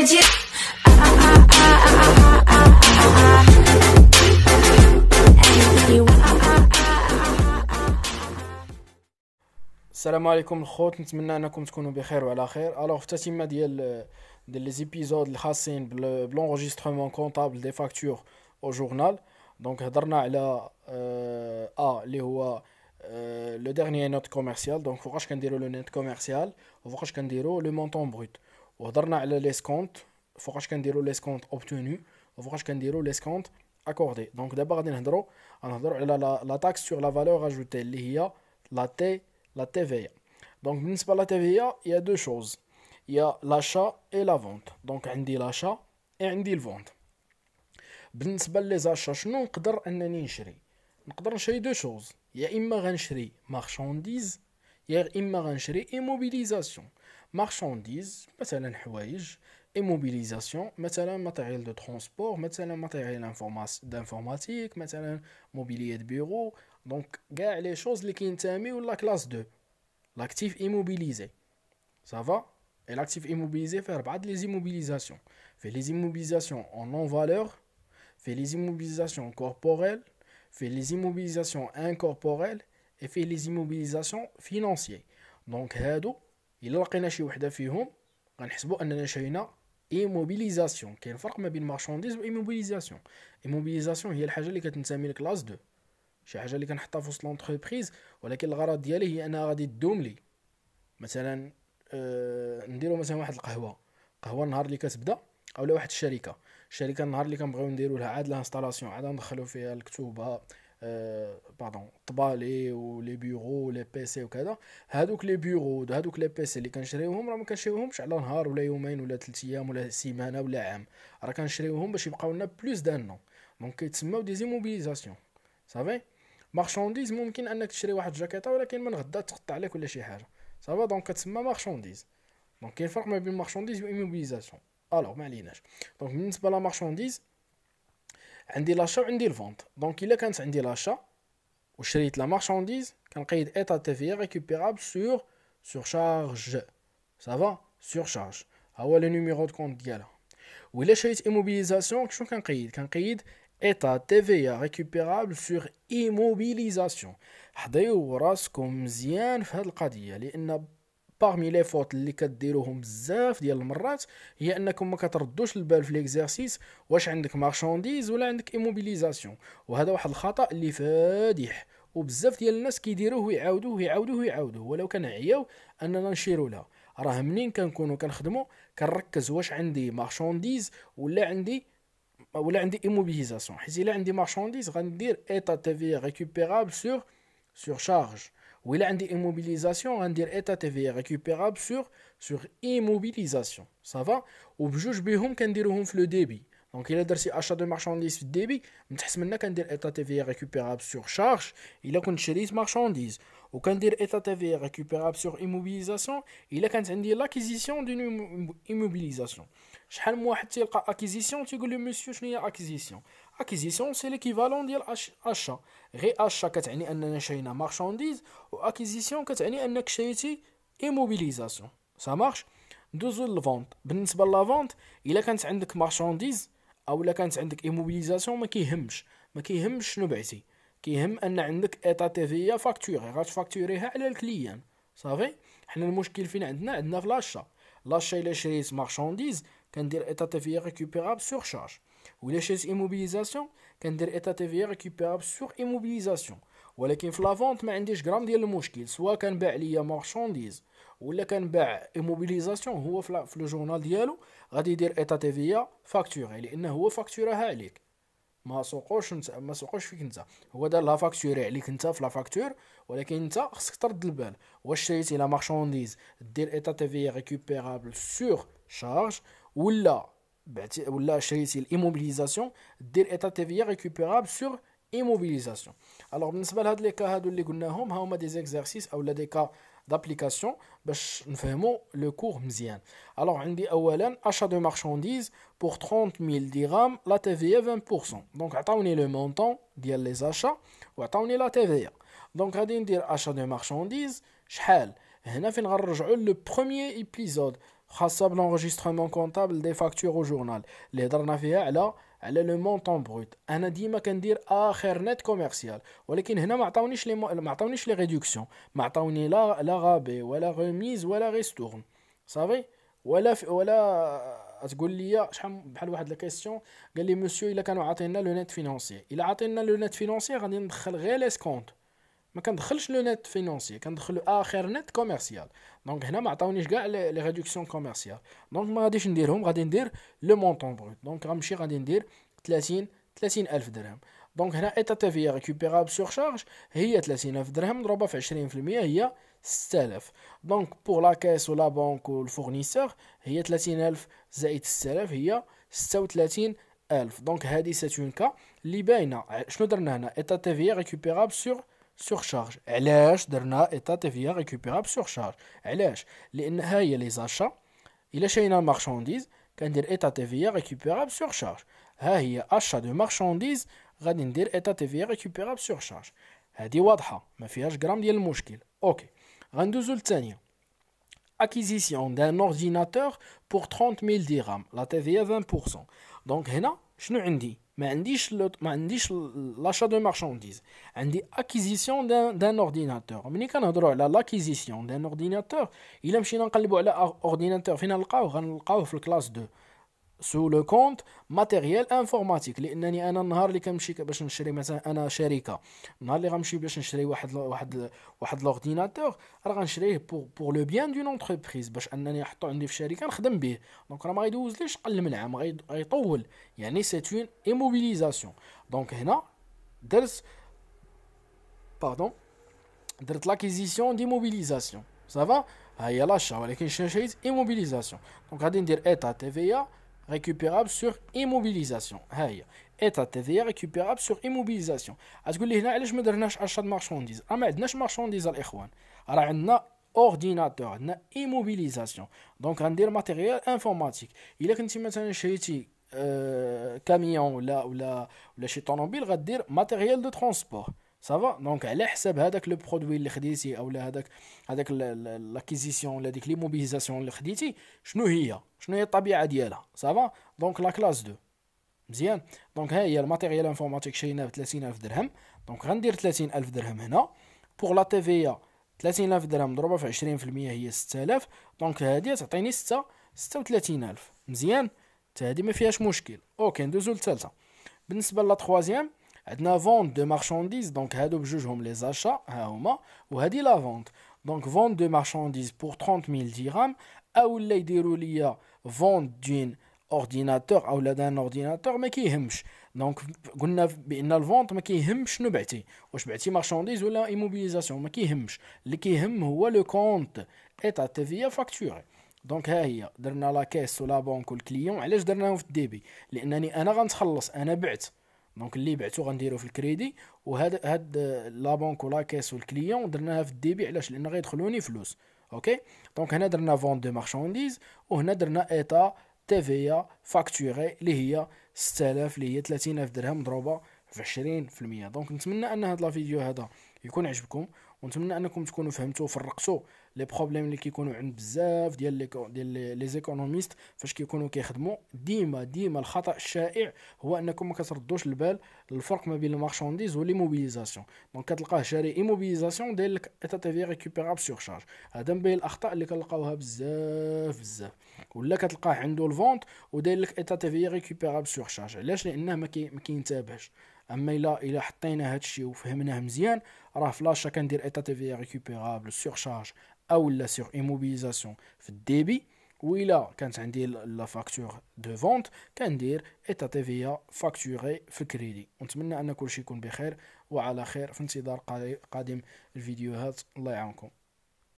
السلام عليكم الخوت، نتمنى انكم تكونوا بخير وعلى خير. الوغ في التتمه ديال لي زيبيزود الخاصين بلونجسترمون كونطابل دي فاكتور او جورنال. دونك هضرنا على اللي هو لو ديرنيي نوت كوميرسيال، دونك فوقاش كنديروا لو نيت كوميرسيال وفوقاش كنديروا لو مونطون بروت. وهضرنا على لي سكونت، فوقاش كنديروا لي سكونت اوبتونو وفوقاش كنديروا لي سكونت اكوردي. دونك دابا غادي نهضروا على لا تاكس سور لا فالور اجوتي اللي هي la TVA. Donc, بالنسبة la TVA, il y a deux choses. Il y a l'achat et la vente. Donc, عندي l'achat et عندي الفونت. بالنسبة les achats, شنو نقدر أنني نشري؟ نقدر نشري deux choses. يا إما غنشري marchandise يا إما غنشري immobilisation. marchandise مثلا حوايج، immobilisation مثلا matériel de transport، مثلا matériel d'informatique، مثلا mobilier de bureau. Donc كاع لي شوز اللي كينتميو لا كلاس 2 l'actif immobilisé. Ça va? Et l'actif immobilisé fait 4 les immobilisations. Fait les immobilisations en non-valeur, fait les immobilisations corporelles, fait les immobilisations incorporelles et fait les immobilisations financières. Donc هادو إلا لقينا شي وحدة فيهم غنحسبوا أننا شرينا immobilisation. كاين فرق ما بين marchandise و immobilisation. immobilisation هي الحاجة اللي كتنتمي لكلاس 2، شي حاجه اللي كنحطها في وسط لونتربريز، ولكن الغرض ديالي هي انها غادي تدوم لي. مثلا نديرو مثلا واحد قهوه النهار اللي كتبدا، اولا واحد الشركه النهار اللي كنبغيو نديرو لها عاد لانستالاسيون، عاد ندخلو فيها الكتوبه الطبالي ولي بيرو ولي بيسي وكذا. هادوك لي بيرو هادوك لي بيسي اللي كنشريوهم راه ما كنشريوهمش على نهار ولا يومين ولا 3 ايام ولا سيمانه ولا عام، راه كنشريوهم باش يبقاو لنا بلوس دان نون. دونك كيتسموا دي زيموبيليزاسيون. صافي مارشانديز ممكن انك تشري واحد الجاكيطه ولكن من غدا تقطع عليك ولا شي حاجه، صافي دونك كتسمى مارشانديز. دونك كاين فرق ما بين مارشانديز و ايموبيليزاسيون. الوغ ما عليناش. دونك بالنسبه لا مارشانديز عندي لاشا وعندي الفونت. دونك الا كانت عندي لاشا وشريت لا مارشانديز كنقيد ايتا تي في ريكوبيرابل سور شارج. صافا سور شارج ها هو لو نيميرو دو كونت ديالها. وإلا شريت ايموبيليزاسيون شنو كنقيد état TVA récupérable sur immobilisation. حضيو راسكم مزيان في هذه القضيه، لان parmi les fautes اللي كديروهم بزاف ديال المرات هي انكم ما كتردوش البال في ليكزارسيس واش عندك مارشانديز ولا عندك ايموبيليزاسيون. وهذا واحد الخطا اللي فادح، وبزاف ديال الناس كيديروه ويعاودوه ولو كان عياو اننا نشيروا لها. راه منين كنكونوا كنخدموا كنركز واش عندي مارشانديز ولا عندي immobilisation. حيت الا عندي مارشانديز غندير ايتا تي في ريكوبيرابل سور شارج، وإلا عندي immobilisation غندير ايتا تي في ريكوبيرابل سور immobilisation. صافا وبجوج بهم كنديروهم في لو ديبي. دونك الا درتي اشا دو مارشانديز في الديبي من تحت منا كندير ايتا تي في ريكوبيرابل سور شارج الا كنت شريت مارشانديز، وكندير ايتا تي في ريكوبيرابل سور immobilisation الا كانت عندي لاكيزيسيون دون immobilisation. شحال من واحد تيلقى اكيزيسيون تيقول له مسيو شنو هي اكيزيسيون؟ اكيزيسيون سي ليكيفالون ديال اشا. غير اشا كتعني اننا شرينا مارشانديز، واكيزيسيون كتعني انك شريتي ايموبيليزاسيون. سا مارش. ندوزو للفونت. بالنسبه لافونت الا كانت عندك مارشانديز او الا كانت عندك ايموبيليزاسيون ما كيهمش شنو بعتي، كيهم ان عندك ايتا تي في فاكتوري غتفاكتوريها على الكليان. صافي حنا المشكل فين عندنا في لاشا الا شريت مارشانديز كندير ايتا تي في ريكوبيرابل سور شارج، وإلا شريت ايموبيليزاسيون كندير ايتا تي في ريكوبيرابل سور ايموبيليزاسيون. ولكن في لافونت ما عنديش غرام ديال المشكل، سواء كان باع ليا مارشانديز ولا كان باع ايموبيليزاسيون، هو في لو جورنال ديالو غادي يدير ايتا تي في فاكتوري لانه هو فاكتوراها عليك. ما سوقوش فيك انت، هو دار لها فاكتوري عليك انت في لا فاكتور، ولكن انت خصك ترد البال واش شريتي لا مارشانديز دير ايتا تي في ريكوبيرابل سور شارج ولا شريتي الايموبيليزاسيون دير ايتا تي في ريكوبيرابل سور ايموبيليزاسيون. الوغ بالنسبه لهاد لي كا هادو اللي قلناهم ها هما دي زيكزارسيس اولا دي كا d'application باش نفهموا لو كور مزيان. الوغ عندي اولا achat de marchandises pour 30,000 dirhams la TVA 20%. دونك عطاوني لو مونطون ديال لي زاشا وعطاوني لا TVA. دونك غادي ندير achat de marchandises شحال. هنا فين غنرجعوا لو بروميير ايبيزود خاصه بلونغيسترومون كونطابل دي فاكتور او جورنال اللي هضرنا فيها على لو مونطون بروت. انا ديما كندير اخر نت كوميرسيال، ولكن هنا ما عطاونيش لي ريدكسيون، ما عطاوني لا غابي ولا غوميز ولا ريستورن صافي. ولا تقول لي شحال بحال واحد لا كيسيون قال لي مسيو الا كانوا عاطينا لو نت فينانسي، الا عاطينا لو نت فينانسي غادي ندخل غير لي سكونط، ما كندخلش لو نت فينانسي، كندخل اخر نت كوميرسيال. دونك هنا ما عطاونيش كاع لي ريدكسيون كوميرسيال، دونك ما غاديش نديرهم، غادي ندير لو مونطون بروت. دونك غنمشي غادي ندير 30 الف درهم. دونك هنا ايتا تي في ريكوبيرابل سور شارج هي 30 الف درهم مضروبه في 20% هي 6000. دونك بور لا كاس ولا بانك والفورنيسور هي 30,000 زائد 6000 هي 36,000. دونك هذه سيت اون كا اللي باينه. شنو درنا هنا؟ ايتا تي في ريكوبيرابل سور شارج. علاش درنا ايتا تي في ريكوبيرابل سور شارج؟ علاش؟ لان ها هي لي زاشا، الا شرينا المارشانديز كندير ايتا تي في ريكوبيرابل سور شارج. ها هي اشا دو مارشانديز غادي ندير ايتا تي في ريكوبيرابل سور شارج. هذه واضحه ما فيهاش غرام ديال المشكل. اوكي غندوزو للثانيه. acquisition d'un ordinateur pour 30,000 dirhams la TVA 20%. دونك هنا شنو عندي؟ ما عنديش l'achat de marchandises، عندي acquisition d'un ordinateur. ملي كنهضروا على l'acquisition d'un ordinateur الا مشينا نقلبوا على ordinateur فين نلقاوه؟ غنلقاوه في الكلاس 2 سو لو كونت ماتيريال انفورماتيك. لانني انا النهار اللي كنمشي باش نشري مثلا انا شركه، النهار اللي غنمشي باش نشري واحد لورديناتور راه غنشريه بور لو بيان دون اونتربريز، باش انني نحطو عندي في الشركه نخدم به. دونك راه ما غيدوزليش قل من عام، غيطول، يعني سي اون ايموبيليزاسيون. دونك هنا درت لاكيزيسيون ديموبيليزاسيون صافا. ها هي لاشا، ولكن شنو شريت؟ ايموبيليزاسيون. دونك غادي ندير ايتا تي في récupérable sur immobilisation. هاهي ايتا تي في récupérable sur immobilisation. غتقول لي هنا علاش ما درناش اشا د مارشانديز؟ راه ما عندناش مارشانديز الاخوان، راه عندنا اورديناتور، عندنا ايموبيليزاسيون. دونك غندير ماتيريال انفورماتيك. الا كنتي مثلا شريتي كاميون ولا شي طوموبيل غدير ماتيريال دو ترونسبور صافا. دونك على حساب هذاك لو برودوي اللي خديتي اولا هذاك لاكيزيسيون ولا ديك لي موبيليزاسيون اللي خديتي شنو هي الطبيعه ديالها صافا. دونك لا كلاس 2 مزيان. دونك ها هي الماتيريال انفورماتيك شريناه ب 30,000 درهم. دونك غندير 30,000 درهم هنا بور لا تي في 30,000 درهم مضروبه في 20% هي 6000. دونك هذه تعطيني 36,000 مزيان. هذه ما فيهاش مشكل. اوكي ندوزو للثالثه. بالنسبه لا تخوازيام عندنا فونت دو مارشانديز. دونك هادو بجوجهم لي زاشا ها هما، وهادي لا فونت. دونك فونت دو مارشانديز بور 30,000 درهم، اولا يديروا ليا فونت دون اورديناتور اولا دان اورديناتور ما كيهمش. دونك قلنا بان الفونت ما كيهمش شنو بعتي، واش بعتي مارشانديز ولا ايموبيليزاسيون ما كيهمش، اللي كيهم هو لو كونت ايتا تي في فاكتوري. دونك ها هي درنا لا كيس ولا بانك والكليون. علاش درناهم في الديبي؟ لانني انا غنتخلص، انا بعت، دونك اللي بعتو غنديرو في الكريدي، هاد لا بانك ولا كيس والكليون درناها في الديبي. علاش؟ لان غيدخلوني فلوس. اوكي دونك هنا درنا فونت دو مارشانديز، وهنا درنا ايتا تي في فاكتوري اللي هي 6000 اللي هي 30,000 درهم مضروبه في 20%. دونك نتمنى ان هذا الفيديو هذا يكون عجبكم، ونتمنى انكم تكونوا فهمتوا وفرقتوا لي بروبليم اللي كيكونوا عند بزاف ديال لي زيكونوميست فاش كيكونوا كيخدموا. ديما الخطا الشائع هو انكم ما كتردوش البال الفرق ما بين المارشانديز والموبيليزاسيون. دونك كتلقاه شاري ايموبيليزاسيون داير لك ايتا تي في ريكوبيرابل سور شارج. هذا من بين الاخطاء اللي كنلقاوها بزاف. ولا كتلقاه عنده الفونت وداير لك ايتا تي في ريكوبيرابل سور شارج. علاش؟ لانه ما كينتبهش. اما الا حطينا هادشي وفهمناه مزيان راه فلاشا كندير ايتا تي في ريكوبيرابل سور شارج او لا سور ايموبيليزاسيون في الديبي، وإلا كانت عندي لا فاكتور دو فونت كندير ايتا تي في فاكتوري في الكريدي. ونتمنى ان كل شيء يكون بخير وعلى خير، في انتظار قادم الفيديوهات. الله يعاونكم.